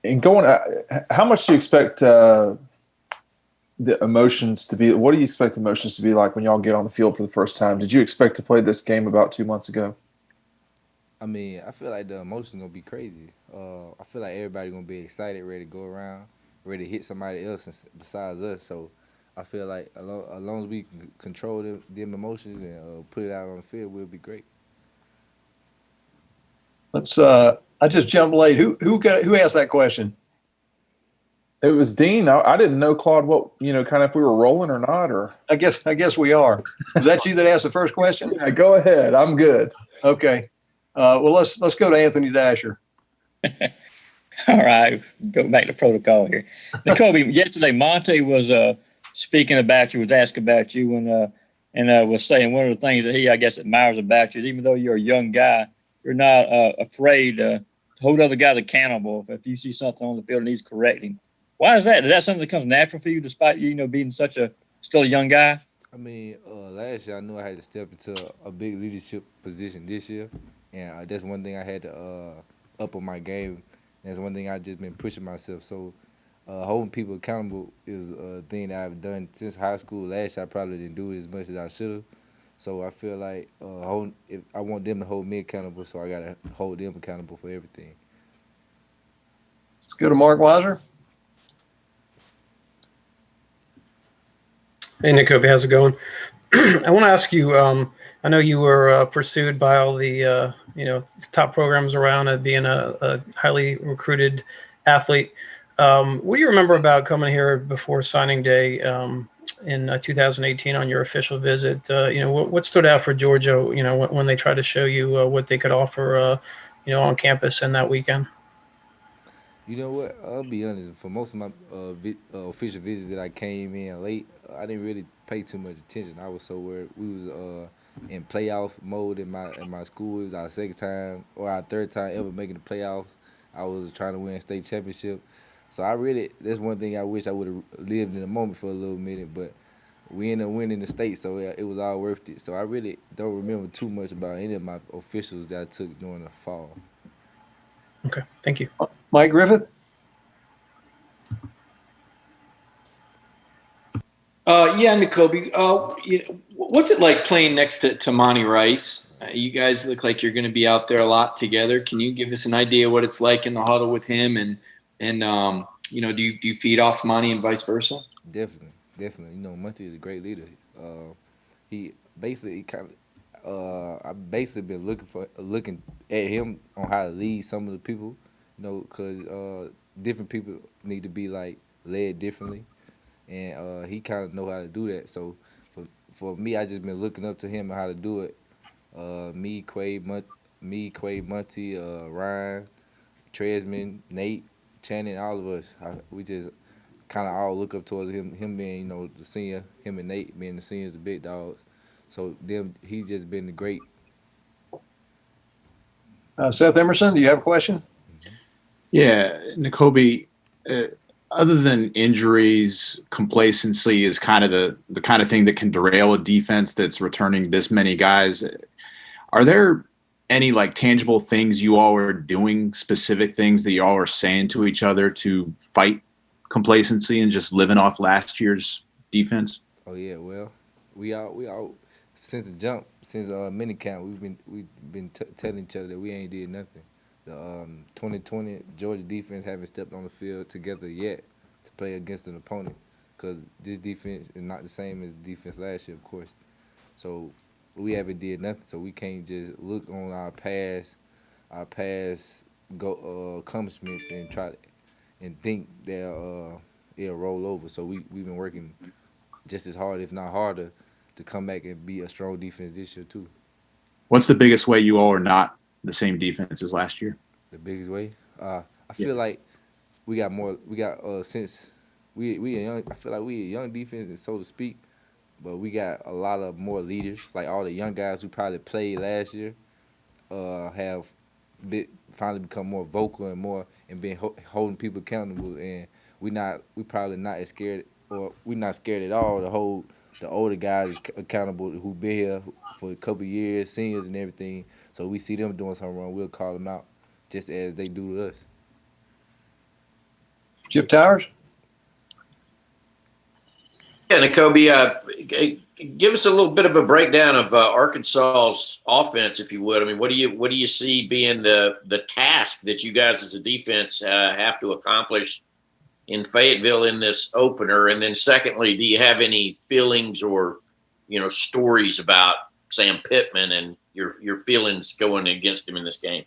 And going, how much do you expect the emotions to be? What do you expect the emotions to be like when y'all get on the field for the first time? Did you expect to play this game about 2 months ago? I mean, I feel like the emotions gonna be crazy. I feel like everybody gonna be excited, ready to go around, ready to hit somebody else besides us. So I feel like as long as we can control them emotions and put it out on the field, we'll be great. Let's. I just jumped late. Who asked that question? It was Dean. I didn't know, Claude, what, kind of if we were rolling or not, or I guess we are. Was that you that asked the first question? yeah, go ahead. I'm good. Okay. Well, let's go to Anthony Dasher. All right, go back to protocol here. Nakobe, yesterday Monte was speaking about you, was asking about you, and was saying one of the things that he, I guess, admires about you is even though you're a young guy, you're not afraid to hold other guys accountable if you see something on the field and he's correcting. Why is that? Is that something that comes natural for you, despite you, being such a still a young guy? I mean, last year I knew I had to step into a big leadership position this year, and that's one thing I had to up on my game. That's one thing I just been pushing myself. So holding people accountable is a thing that I've done since high school. Last year I probably didn't do it as much as I should have. So I feel like if I want them to hold me accountable, so I gotta hold them accountable for everything. Let's go to Mark Weiser. Hey, Nick, how's it going? I want to ask you. I know you were pursued by all the top programs around it, being a highly recruited athlete. What do you remember about coming here before signing day in 2018 on your official visit? What stood out for Georgia? When they tried to show you what they could offer, on campus and that weekend. You know what? I'll be honest. For most of my official visits that I came in late, I didn't really pay too much attention. I was so worried. We was in playoff mode in my school. It was our second time or our third time ever making the playoffs. I was trying to win a state championship. So that's one thing I wish I would have lived in the moment for a little minute. But we ended up winning the state, so it was all worth it. So I really don't remember too much about any of my officials that I took during the fall. Okay, thank you. Mike Griffith. Yeah, Nakobe. What's it like playing next to Monty Rice? You guys look like you're going to be out there a lot together. Can you give us an idea what it's like in the huddle with him, and do you feed off Monty and vice versa? Definitely, definitely. Munty is a great leader. He basically I basically been looking at him on how to lead some of the people. Because different people need to be like led differently, and he kind of know how to do that. So for me, I just been looking up to him and how to do it. Me, Quay, Munty, Ryan, Tresman, Nate, Channing, all of us. We just kind of all look up towards him. Him being the senior, him and Nate being the seniors, the big dogs. So he just been the great. Seth Emerson, do you have a question? Yeah, Nakobe, uh, other than injuries, complacency is kind of the kind of thing that can derail a defense that's returning this many guys. Are there any like tangible things you all are doing, specific things that you all are saying to each other to fight complacency and just living off last year's defense? Oh yeah, well, we all since the jump, since mini camp, we've been telling each other that we ain't did nothing. The 2020 Georgia defense haven't stepped on the field together yet to play against an opponent, because this defense is not the same as the defense last year, of course. So we haven't did nothing. So we can't just look on our past go accomplishments and try and think that it'll roll over. So we've been working just as hard, if not harder, to come back and be a strong defense this year too. What's the biggest way you all are not the same defense as last year? The biggest way, I Yeah. feel like we got more. We got since we a young. I feel like we a young defense, so to speak. But we got a lot of more leaders, like all the young guys who probably played last year, have finally become more vocal and more and been holding people accountable. And we probably not as scared, or we not scared at all to hold the older guys accountable who been here for a couple of years, seniors and everything. So we see them doing something wrong, we'll call them out, just as they do to us. Chip Towers? Yeah, Nakobe, give us a little bit of a breakdown of Arkansas's offense, if you would. I mean, what do you see being the task that you guys as a defense have to accomplish in Fayetteville in this opener? And then secondly, do you have any feelings or, stories about Sam Pittman and your feelings going against him in this game?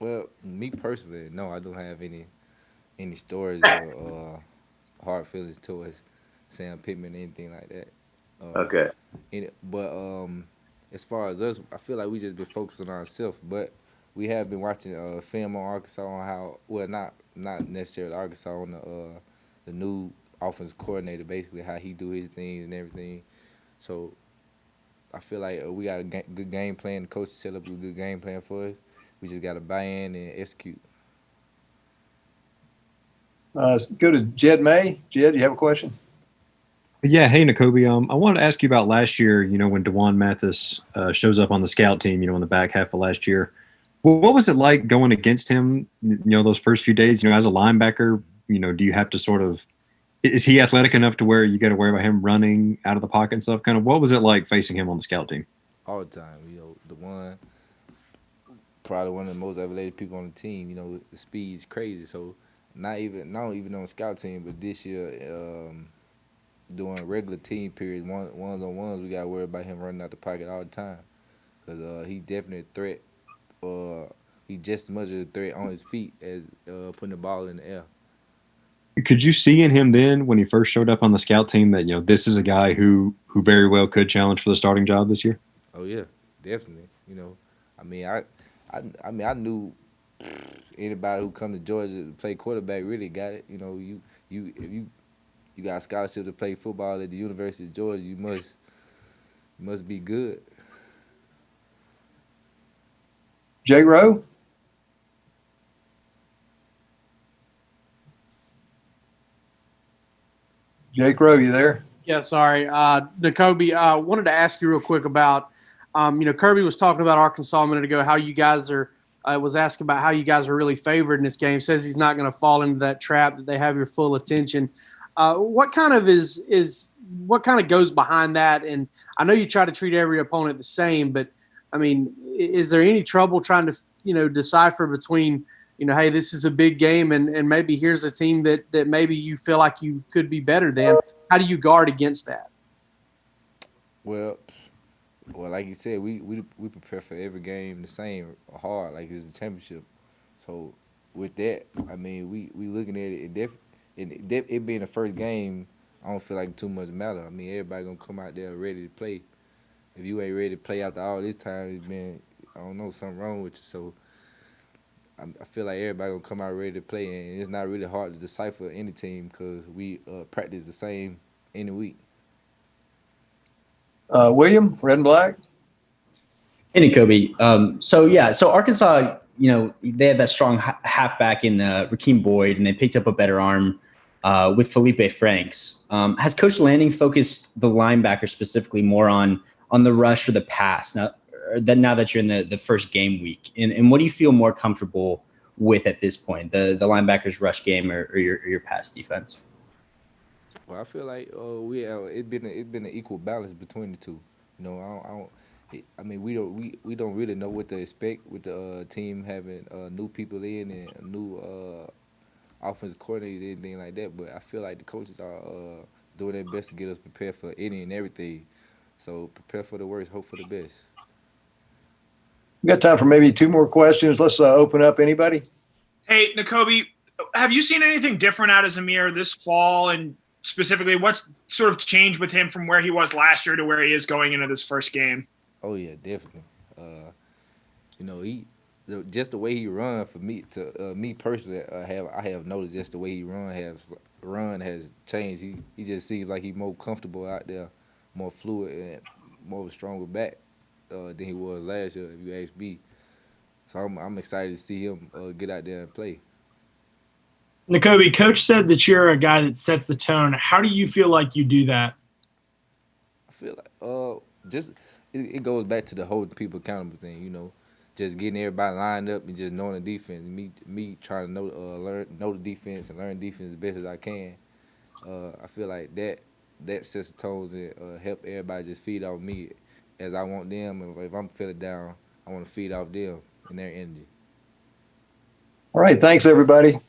Well, me personally, no, I don't have any stories or hard feelings towards Sam Pittman or anything like that. Okay. But as far as us, I feel like we just been focused on ourselves. But we have been watching film on Arkansas on how, well, not necessarily Arkansas, on the new offensive coordinator, basically how he do his things and everything. So I feel like we got a good game plan. The coach set up a good game plan for us. We just got to buy in and execute. Go to Jed May. Jed, you have a question? Yeah, hey Nakobe. I wanted to ask you about last year. When Dejuan Mathis shows up on the scout team. In the back half of last year, what was it like going against him? Those first few days. As a linebacker, do you have to sort of? Is he athletic enough to where you got to worry about him running out of the pocket and stuff? Kind of, what was it like facing him on the scout team? All the time, Dejuan, probably one of the most athletic people on the team. The speed's crazy. So not even on the scout team, but this year. During regular team periods, ones on ones, we got to worry about him running out the pocket all the time, because he definitely a threat. He just as much of a threat on his feet as putting the ball in the air. Could you see in him then, when he first showed up on the scout team, that this is a guy who very well could challenge for the starting job this year? Oh yeah, definitely. I knew anybody who come to Georgia to play quarterback really got it. If you got a scholarship to play football at the University of Georgia, you must be good. Jay Rowe? Jake Rowe, you there? Yeah, sorry. Nakobe, I wanted to ask you real quick about, Kirby was talking about Arkansas a minute ago, how you guys are, was asking about how you guys are really favored in this game. Says he's not going to fall into that trap, that they have your full attention. What kind of goes behind that? And I know you try to treat every opponent the same, but is there any trouble trying to, decipher between, hey, this is a big game and maybe here's a team that maybe you feel like you could be better than? How do you guard against that? Well, like you said, we prepare for every game the same, hard, like it's a championship. So with that, we looking at it. It being the first game, I don't feel like too much matter. Everybody gonna come out there ready to play. If you ain't ready to play after all this time, it's been, I don't know, something wrong with you. So I feel like everybody gonna come out ready to play, and it's not really hard to decipher any team because we practice the same any week. William, red and black. Hey, Nakobe. So Arkansas, they had that strong halfback in Rakeem Boyd, and they picked up a better arm with Felipe Franks. Has Coach Lanning focused the linebacker specifically more on the rush or the pass now that you're in the first game week? And what do you feel more comfortable with at this point, the linebackers rush game or your pass defense? Well, I feel like it's been an equal balance between the two. We don't really know what to expect with the team having new people in and a new offensive coordinator, anything like that. But I feel like the coaches are doing their best to get us prepared for any and everything. So prepare for the worst, hope for the best. We got time for maybe two more questions. Let's open up. Anybody? Hey, Nakobe, have you seen anything different out of Zamir this fall, and specifically what's sort of changed with him from where he was last year to where he is going into this first game? Oh yeah, definitely. Just the way he run for me me personally, I have noticed just the way he run has changed. He just seems like he's more comfortable out there, more fluid and more of a stronger back than he was last year, if you ask me. So I'm excited to see him get out there and play. Nakobe, Coach said that you're a guy that sets the tone. How do you feel like you do that? I feel like it goes back to the holding people accountable thing. just getting everybody lined up and just knowing the defense. Me trying to know the defense and learn defense as best as I can. I feel like that sets the tones and help everybody just feed off me as I want them. And if I'm feeling down, I want to feed off them and their energy. All right. Thanks, everybody.